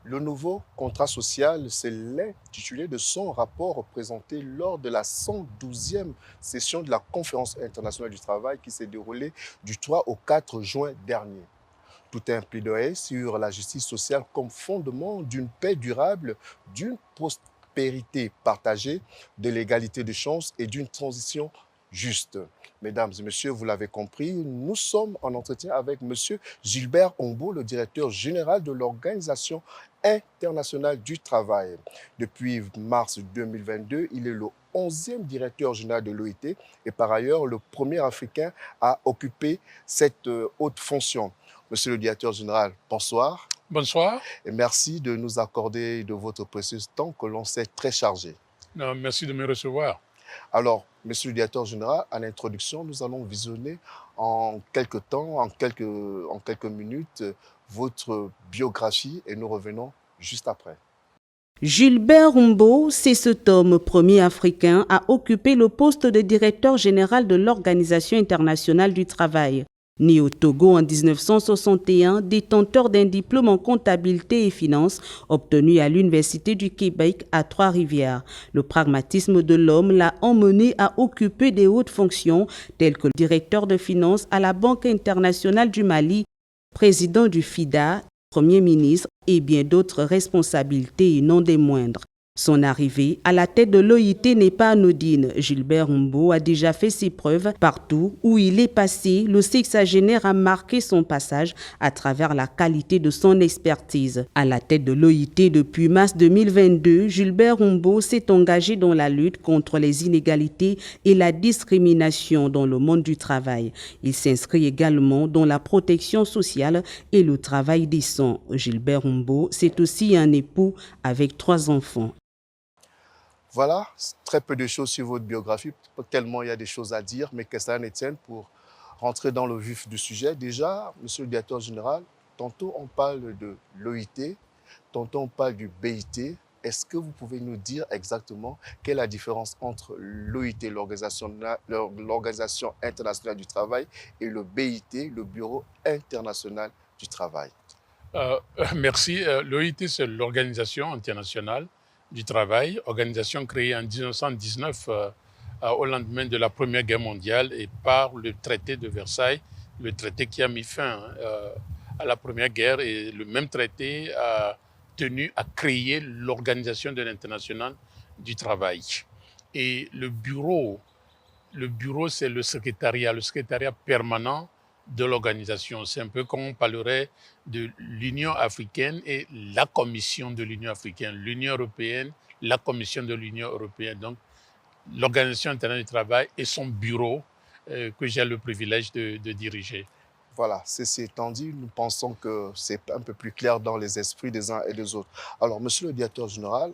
Le nouveau contrat social, c'est l'intitulé de son rapport présenté lors de la 112e session de la Conférence internationale du travail qui s'est déroulée du 3 au 4 juin dernier. Tout un plaidoyer sur la justice sociale comme fondement d'une paix durable, d'une prospérité partagée, de l'égalité de chances et d'une transition juste. Mesdames et messieurs, vous l'avez compris, nous sommes en entretien avec monsieur Gilbert Ombo, le directeur général de l'Organisation internationale du travail. Depuis mars 2022, il est le 11e directeur général de l'OIT et par ailleurs le premier Africain à occuper cette haute fonction. Monsieur le directeur général, bonsoir Bonsoir. et merci de nous accorder de votre précieux temps que l'on sait très chargé. Merci de me recevoir. Alors, monsieur le directeur général, à l'introduction, nous allons visionner en quelques temps, en quelques minutes, votre biographie et nous revenons juste après. Gilbert Humbo, c'est cet homme premier africain à occuper le poste de directeur général de l'Organisation internationale du travail. Né au Togo en 1961, détenteur d'un diplôme en comptabilité et finance obtenu à l'Université du Québec à Trois-Rivières. Le pragmatisme de l'homme l'a emmené à occuper des hautes fonctions telles que directeur de finances à la Banque internationale du Mali, président du FIDA, Premier ministre et bien d'autres responsabilités et non des moindres. Son arrivée à la tête de l'OIT n'est pas anodine. Gilbert Humbo a déjà fait ses preuves partout où il est passé. Le sexagénaire a marqué son passage à travers la qualité de son expertise. À la tête de l'OIT depuis mars 2022, Gilbert Humbo s'est engagé dans la lutte contre les inégalités et la discrimination dans le monde du travail. Il s'inscrit également dans la protection sociale et le travail décent. Gilbert Humbo, c'est aussi un époux avec 3 enfants. Voilà, très peu de choses sur votre biographie, tellement il y a des choses à dire, mais que ça ne tienne pour rentrer dans le vif du sujet. Déjà, monsieur le directeur général, tantôt on parle de l'OIT, tantôt on parle du BIT. Est-ce que vous pouvez nous dire exactement quelle est la différence entre l'OIT, l'Organisation internationale du travail, et le BIT, le Bureau international du travail? Merci. L'OIT, c'est l'Organisation internationale du travail, organisation créée en 1919 au lendemain de la Première Guerre mondiale et par le traité de Versailles, le traité qui a mis fin à la Première Guerre, et le même traité a tenu à créer l'Organisation de l'international du travail. Et le bureau, c'est le secrétariat permanent de l'organisation. C'est un peu comme on parlerait de l'Union africaine et la Commission de l'Union africaine, l'Union européenne, la Commission de l'Union européenne. Donc, l'Organisation internationale du travail et son bureau que j'ai le privilège de diriger. Voilà, ceci étant dit, nous pensons que c'est un peu plus clair dans les esprits des uns et des autres. Alors, monsieur le directeur général,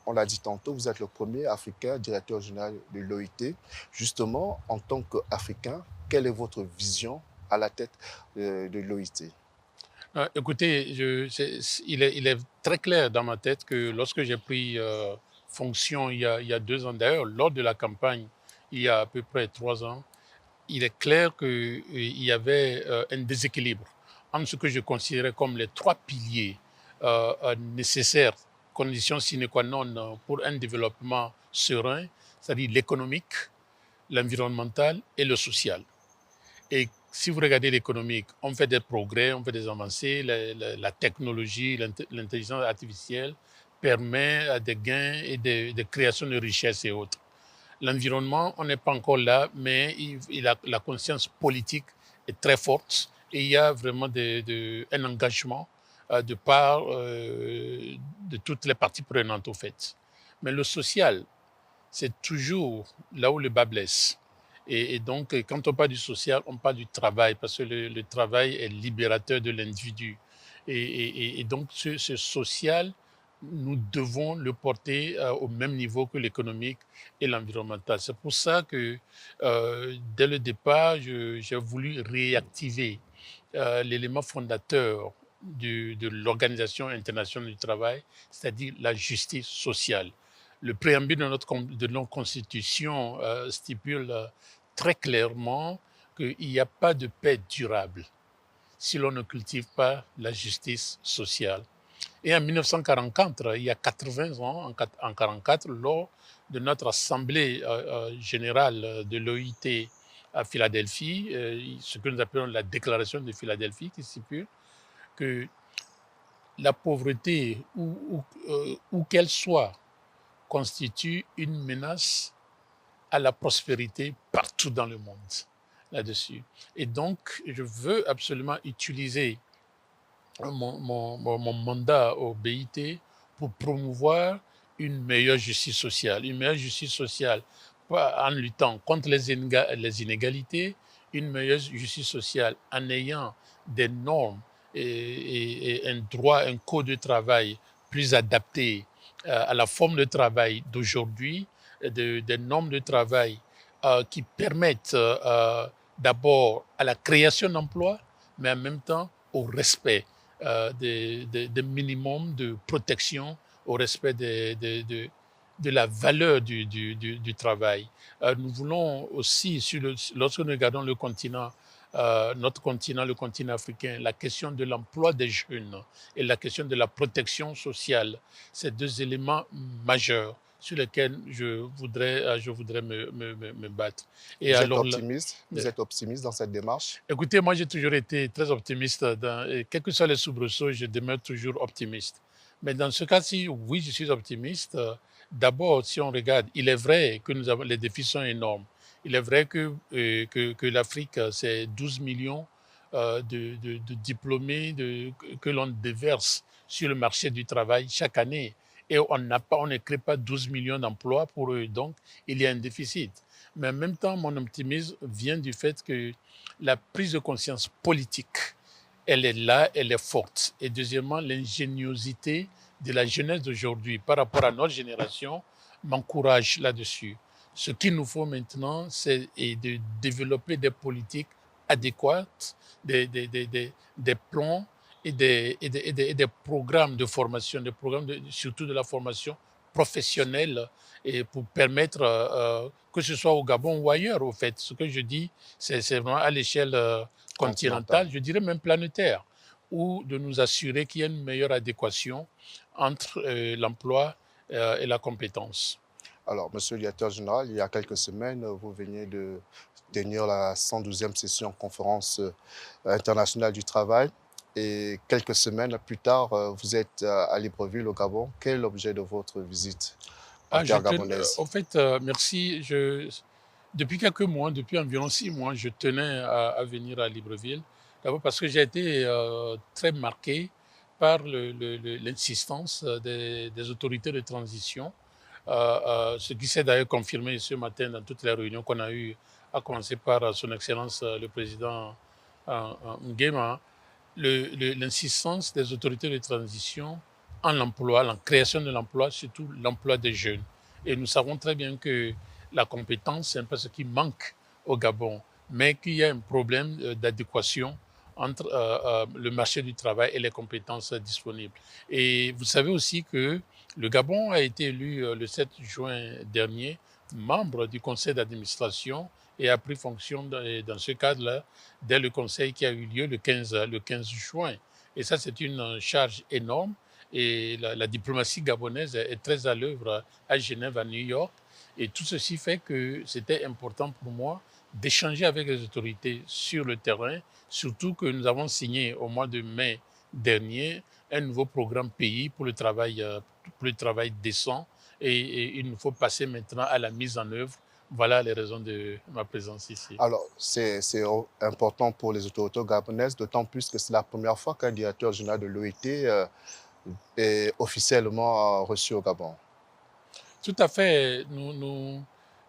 on l'a dit tantôt, vous êtes le premier Africain directeur général de l'OIT. Justement, en tant qu'Africain, quelle est votre vision à la tête de l'OIT? Écoutez, il est très clair dans ma tête que lorsque j'ai pris fonction il y a 2 ans, d'ailleurs, lors de la campagne, il y a à peu près 3 ans, il est clair qu'il y avait un déséquilibre entre ce que je considérais comme les 3 piliers nécessaires, conditions sine qua non pour un développement serein, c'est-à-dire l'économique, l'environnemental et le social. Et si vous regardez l'économique, on fait des progrès, on fait des avancées, la technologie, l'intelligence artificielle permet des gains et de création de richesses et autres. L'environnement, on n'est pas encore là, mais la conscience politique est très forte et il y a vraiment un engagement de part de toutes les parties prenantes au fait. Mais le social, c'est toujours là où le bas blesse. Et donc, quand on parle du social, on parle du travail, parce que le travail est libérateur de l'individu. Et donc, ce social, nous devons le porter au même niveau que l'économique et l'environnemental. C'est pour ça que, dès le départ, j'ai voulu réactiver l'élément fondateur de l'Organisation internationale du travail, c'est-à-dire la justice sociale. Le préambule de notre constitution stipule très clairement qu'il n'y a pas de paix durable si l'on ne cultive pas la justice sociale. Et en 1944, il y a 80 ans, en 1944, lors de notre assemblée générale de l'OIT à Philadelphie, ce que nous appelons la déclaration de Philadelphie, qui stipule que la pauvreté, où qu'elle soit, constitue une menace à la prospérité partout dans le monde là-dessus. Et donc, je veux absolument utiliser mon mandat au BIT pour promouvoir une meilleure justice sociale. Une meilleure justice sociale, pas en luttant contre les inégalités, une meilleure justice sociale en ayant des normes et un droit, un code de travail plus adapté à la forme de travail d'aujourd'hui, des normes de travail qui permettent d'abord à la création d'emplois, mais en même temps au respect des minimums de protection, au respect de la valeur du travail. Nous voulons aussi, lorsque nous regardons le continent, notre continent, le continent africain, la question de l'emploi des jeunes et la question de la protection sociale, ces deux éléments majeurs sur lesquels je voudrais me battre. Et Vous êtes alors, optimiste? Vous êtes optimiste dans cette démarche? écoutez, moi j'ai toujours été très optimiste. Et quels que soient les soubresauts, je demeure toujours optimiste. Mais dans ce cas-ci, oui, je suis optimiste. D'abord, si on regarde, il est vrai que les défis sont énormes. Il est vrai que l'Afrique, c'est 12 millions de diplômés que l'on déverse sur le marché du travail chaque année. Et on ne crée pas 12 millions d'emplois pour eux. Donc, il y a un déficit. Mais en même temps, mon optimisme vient du fait que la prise de conscience politique, elle est là, elle est forte. Et deuxièmement, l'ingéniosité de la jeunesse d'aujourd'hui par rapport à notre génération m'encourage là-dessus. Ce qu'il nous faut maintenant, c'est de développer des politiques adéquates, des plans et des programmes de formation, surtout de la formation professionnelle, et pour permettre, que ce soit au Gabon ou ailleurs, au fait. Ce que je dis, c'est vraiment à l'échelle continentale, je dirais même planétaire, ou de nous assurer qu'il y a une meilleure adéquation entre l'emploi et la compétence. Alors, Monsieur le directeur général, il y a quelques semaines, vous veniez de tenir la 112e session conférence internationale du travail. Et quelques semaines plus tard, vous êtes à Libreville, au Gabon. Quel est l'objet de votre visite en terre gabonaise? En fait, merci. Depuis quelques mois, depuis environ 6 mois, je tenais à venir à Libreville. D'abord parce que j'ai été très marqué par l'insistance des autorités de transition, ce qui s'est d'ailleurs confirmé ce matin dans toutes les réunions qu'on a eues, à commencer par son Excellence le Président Nguema, l'insistance des autorités de transition en l'emploi, la création de l'emploi, surtout l'emploi des jeunes. Et nous savons très bien que la compétence, c'est un peu ce qui manque au Gabon, mais qu'il y a un problème d'adéquation entre le marché du travail et les compétences disponibles. Et vous savez aussi que le Gabon a été élu le 7 juin dernier membre du conseil d'administration et a pris fonction dans ce cadre-là dès le conseil qui a eu lieu le 15 juin. Et ça, c'est une charge énorme. Et la diplomatie gabonaise est très à l'œuvre à Genève, à New York. Et tout ceci fait que c'était important pour moi d'échanger avec les autorités sur le terrain, surtout que nous avons signé au mois de mai dernier un nouveau programme pays pour le travail décent. Et il nous faut passer maintenant à la mise en œuvre. Voilà les raisons de ma présence ici. Alors, c'est important pour les autorités gabonaises, d'autant plus que c'est la première fois qu'un directeur général de l'OIT est officiellement reçu au Gabon. Tout à fait.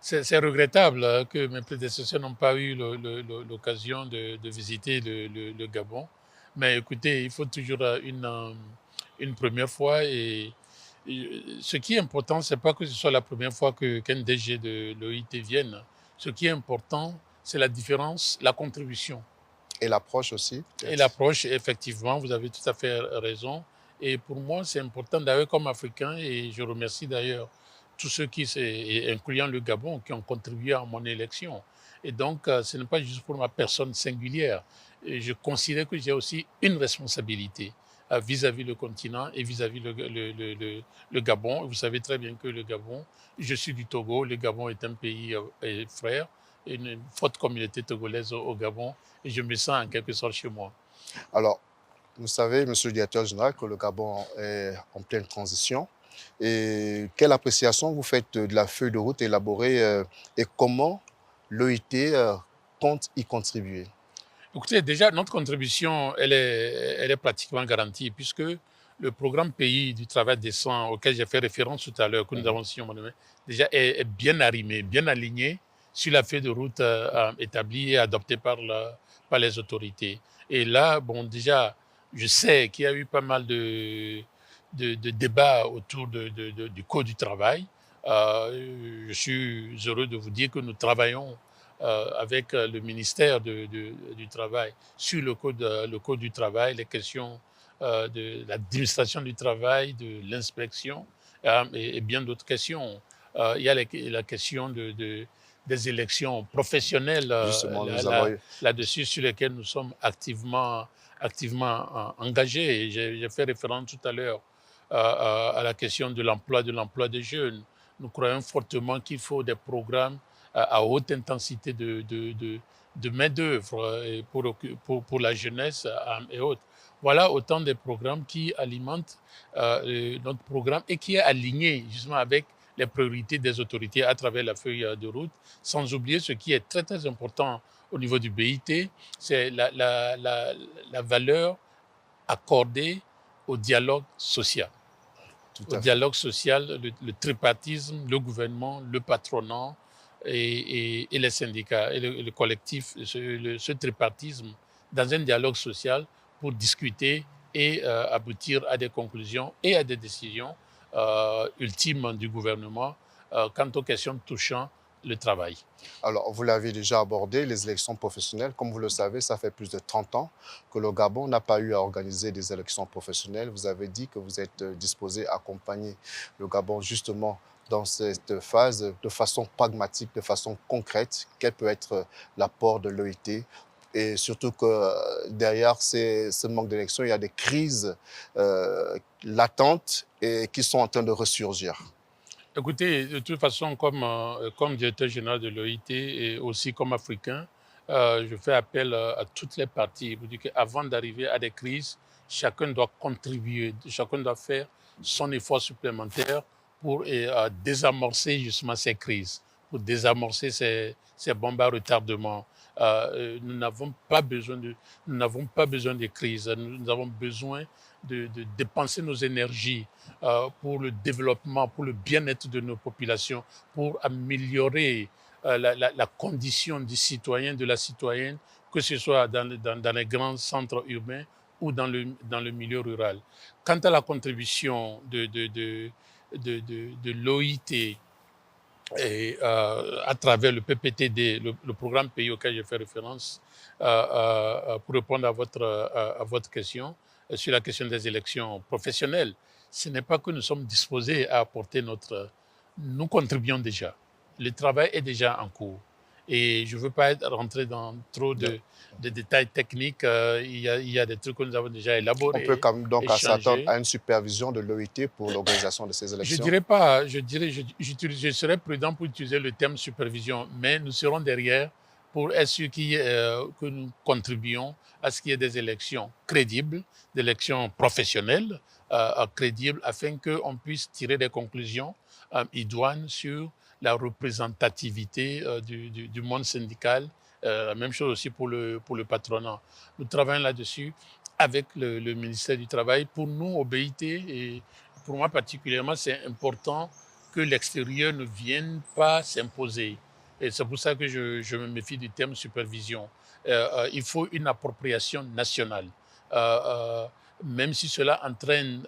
C'est regrettable que mes prédécesseurs n'ont pas eu l'occasion de visiter le Gabon. Mais écoutez, il faut toujours une première fois. Et ce qui est important, ce n'est pas que ce soit la première fois qu'un DG de l'OIT vienne. Ce qui est important, c'est la différence, la contribution. Et l'approche aussi. Et l'approche, effectivement, vous avez tout à fait raison. Et pour moi, c'est important d'ailleurs comme Africain, et je remercie d'ailleurs tous ceux incluant le Gabon, qui ont contribué à mon élection. Et donc, ce n'est pas juste pour ma personne singulière. Et je considère que j'ai aussi une responsabilité vis-à-vis le continent et vis-à-vis le Gabon. Vous savez très bien que le Gabon, je suis du Togo, le Gabon est un pays frère, une forte communauté togolaise au Gabon, et je me sens en quelque sorte chez moi. Alors, vous savez, Monsieur le directeur général, que le Gabon est en pleine transition. Et quelle appréciation vous faites de la feuille de route élaborée et comment l'OIT compte y contribuer? Écoutez, déjà, notre contribution, elle est pratiquement garantie, puisque le programme Pays du travail décent auquel j'ai fait référence tout à l'heure, que nous avons signé, déjà est bien arrimé, bien aligné sur la feuille de route établie et adoptée par les autorités. Et là, bon, déjà, je sais qu'il y a eu pas mal de débats autour du Code du travail. Je suis heureux de vous dire que nous travaillons avec le ministère du Travail sur le code du travail, les questions de l'administration du travail, de l'inspection et bien d'autres questions. Il y a la question des élections professionnelles Justement, nous avons eu... là-dessus, sur lesquelles nous sommes activement engagés. Et j'ai fait référence tout à l'heure à la question de l'emploi des jeunes. Nous croyons fortement qu'il faut des programmes à haute intensité de main-d'œuvre pour la jeunesse et autres. Voilà autant de programmes qui alimentent notre programme et qui est aligné justement avec les priorités des autorités à travers la feuille de route, sans oublier ce qui est très très important au niveau du BIT, c'est la valeur accordée au dialogue social. Au dialogue social, le tripartisme, le gouvernement, le patronat et les syndicats et le collectif, ce tripartisme dans un dialogue social pour discuter et aboutir à des conclusions et à des décisions ultimes du gouvernement quant aux questions touchant le travail. Alors, vous l'avez déjà abordé, les élections professionnelles. Comme vous le savez, ça fait plus de 30 ans que le Gabon n'a pas eu à organiser des élections professionnelles. Vous avez dit que vous êtes disposé à accompagner le Gabon justement dans cette phase de façon pragmatique, de façon concrète. Quel peut être l'apport de l'OIT? Et surtout que derrière ce manque d'élections, il y a des crises latentes et qui sont en train de ressurgir. Écoutez, de toute façon, comme directeur général de l'OIT et aussi comme Africain, je fais appel à toutes les parties pour dire qu'avant d'arriver à des crises, chacun doit contribuer, chacun doit faire son effort supplémentaire pour désamorcer justement ces crises, pour désamorcer ces bombes à retardement. Nous n'avons pas besoin de crises, nous avons besoin de dépenser nos énergies pour le développement, pour le bien-être de nos populations, pour améliorer la condition du citoyen, de la citoyenne, que ce soit dans les grands centres urbains ou dans le milieu rural. Quant à la contribution de l'OIT et à travers le PPTD, le programme pays auquel j'ai fait référence, pour répondre à votre question, sur la question des élections professionnelles, ce n'est pas que nous sommes disposés à apporter nous contribuons déjà. Le travail est déjà en cours. Et je ne veux pas rentrer dans trop de détails techniques. Il y a des trucs que nous avons déjà élaborés. On peut quand même donc s'attendre à une supervision de l'OIT pour l'organisation de ces élections? Je dirais pas, je serais prudent pour utiliser le terme supervision, mais nous serons derrière pour être sûr que nous contribuons à ce qu'il y ait des élections crédibles, des élections professionnelles, crédibles, afin qu'on puisse tirer des conclusions idoines sur la représentativité du monde syndical. La même chose aussi pour le patronat. Nous travaillons là-dessus avec le ministère du Travail. Pour nous, au BIT, et pour moi particulièrement, c'est important que l'extérieur ne vienne pas s'imposer. Et c'est pour ça que je me méfie du terme supervision. Il faut une appropriation nationale. Même si cela entraîne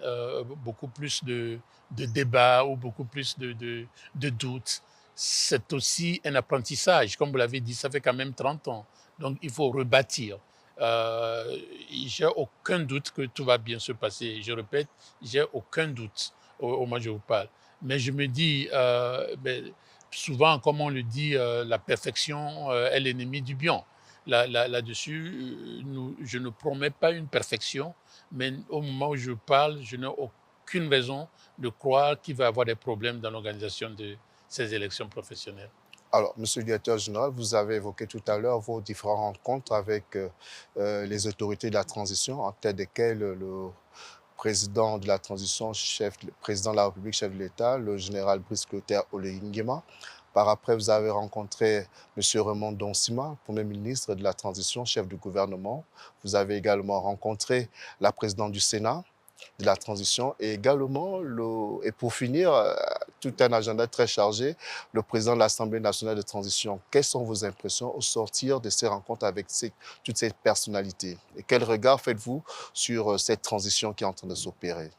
beaucoup plus de débats ou beaucoup plus de doutes, c'est aussi un apprentissage. Comme vous l'avez dit, ça fait quand même 30 ans. Donc, il faut rebâtir. J'ai aucun doute que tout va bien se passer. Je répète, j'ai aucun doute au moment où je vous parle. Mais je me dis, souvent, comme on le dit, la perfection est l'ennemi du bien. Là-dessus, je ne promets pas une perfection, mais au moment où je parle, je n'ai aucune raison de croire qu'il va y avoir des problèmes dans l'organisation de ces élections professionnelles. Alors, Monsieur le directeur général, vous avez évoqué tout à l'heure vos différentes rencontres avec les autorités de la transition, en tête desquelles le président de la transition, président de la République, chef de l'État, le général Brice Clotaire Oléguéma. Par après, vous avez rencontré M. Raymond Donsima, Premier ministre de la transition, chef du gouvernement. Vous avez également rencontré la présidente du Sénat de la transition et également, et pour finir, tout un agenda très chargé, le président de l'Assemblée nationale de transition. Quelles sont vos impressions au sortir de ces rencontres avec toutes ces personnalités? Et quel regard faites-vous sur cette transition qui est en train de s'opérer?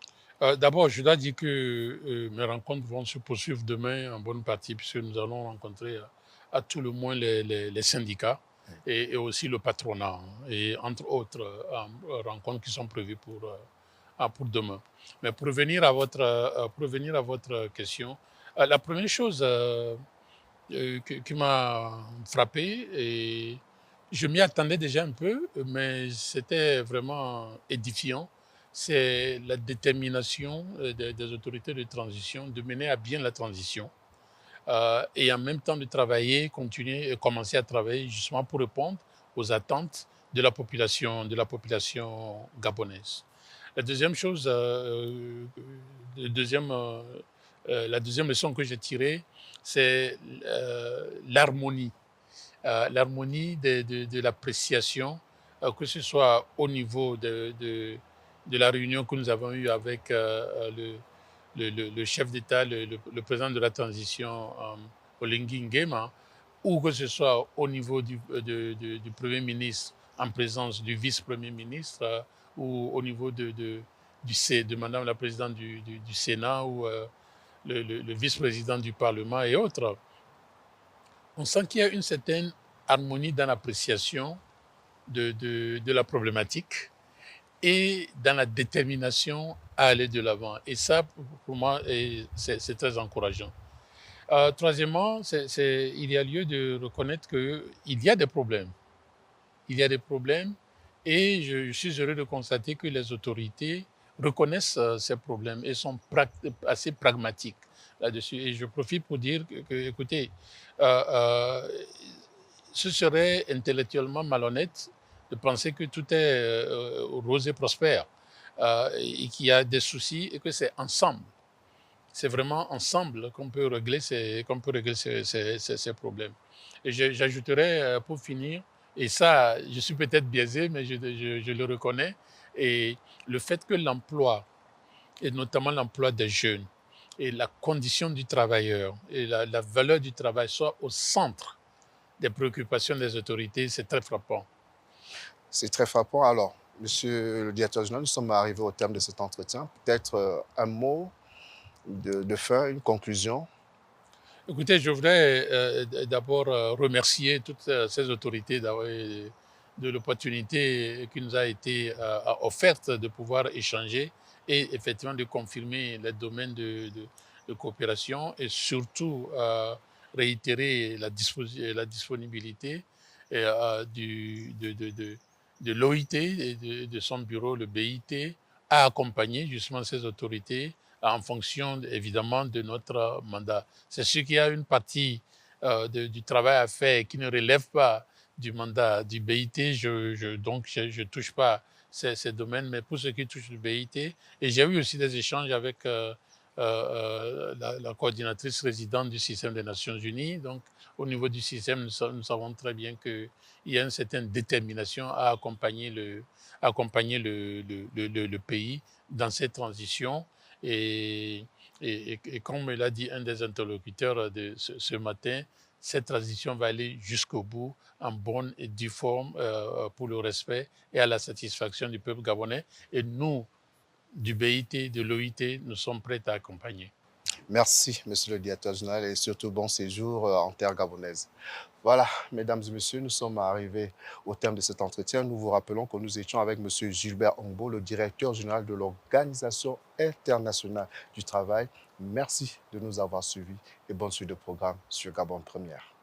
D'abord, je dois dire que mes rencontres vont se poursuivre demain en bonne partie, puisque nous allons rencontrer à tout le moins les syndicats et aussi le patronat, hein, et entre autres rencontres qui sont prévues pour demain. Mais pour revenir à votre question, la première chose qui m'a frappé, et je m'y attendais déjà un peu, mais c'était vraiment édifiant, c'est la détermination des autorités de transition de mener à bien la transition et en même temps de travailler, continuer et commencer à travailler justement pour répondre aux attentes de la population gabonaise. La deuxième chose, la deuxième leçon que j'ai tirée, c'est l'harmonie. L'harmonie de l'appréciation, que ce soit au niveau de la réunion que nous avons eue avec le chef d'État, le président de la transition, Olingi Nguema, ou que ce soit au niveau du Premier ministre en présence du vice-premier ministre, ou au niveau de Madame la présidente du Sénat, ou le vice-président du Parlement et autres. On sent qu'il y a une certaine harmonie dans l'appréciation de la problématique et dans la détermination à aller de l'avant. Et ça, pour moi, c'est très encourageant. Troisièmement, il y a lieu de reconnaître qu'il y a des problèmes. Il y a des problèmes et je suis heureux de constater que les autorités reconnaissent ces problèmes et sont assez pragmatiques là-dessus. Et je profite pour dire écoutez, ce serait intellectuellement malhonnête de penser que tout est rose et prospère et qu'il y a des soucis et que c'est ensemble. C'est vraiment ensemble qu'on peut régler ces problèmes. Et j'ajouterais pour finir, et ça, je suis peut-être biaisé, mais je le reconnais, et le fait que l'emploi, et notamment l'emploi des jeunes, et la condition du travailleur, et la valeur du travail soient au centre des préoccupations des autorités, c'est très frappant. C'est très frappant. Alors, Monsieur le directeur général, nous sommes arrivés au terme de cet entretien. Peut-être un mot de fin, une conclusion. Écoutez, je voudrais d'abord remercier toutes ces autorités de l'opportunité qui nous a été offerte de pouvoir échanger et effectivement de confirmer les domaines de coopération et surtout réitérer la disponibilité de l'OIT et de son bureau, le BIT, à accompagner justement ces autorités en fonction évidemment de notre mandat. C'est sûr qu'il y a une partie du travail à faire qui ne relève pas du mandat du BIT, donc je ne touche pas ces domaines, mais pour ce qui touche le BIT, et j'ai eu aussi des échanges avec la coordinatrice résidente du système des Nations Unies, donc au niveau du système, nous savons très bien qu'il y a une certaine détermination à accompagner le pays dans cette transition. Et comme l'a dit un des interlocuteurs de ce matin, cette transition va aller jusqu'au bout en bonne et due forme pour le respect et à la satisfaction du peuple gabonais. Et nous, du BIT, de l'OIT, nous sommes prêts à accompagner. Merci, Monsieur le directeur général, et surtout bon séjour en terre gabonaise. Voilà, mesdames et messieurs, nous sommes arrivés au terme de cet entretien. Nous vous rappelons que nous étions avec Monsieur Gilbert Ongbo, le directeur général de l'Organisation internationale du travail. Merci de nous avoir suivis et bonne suite de programme sur Gabon Première.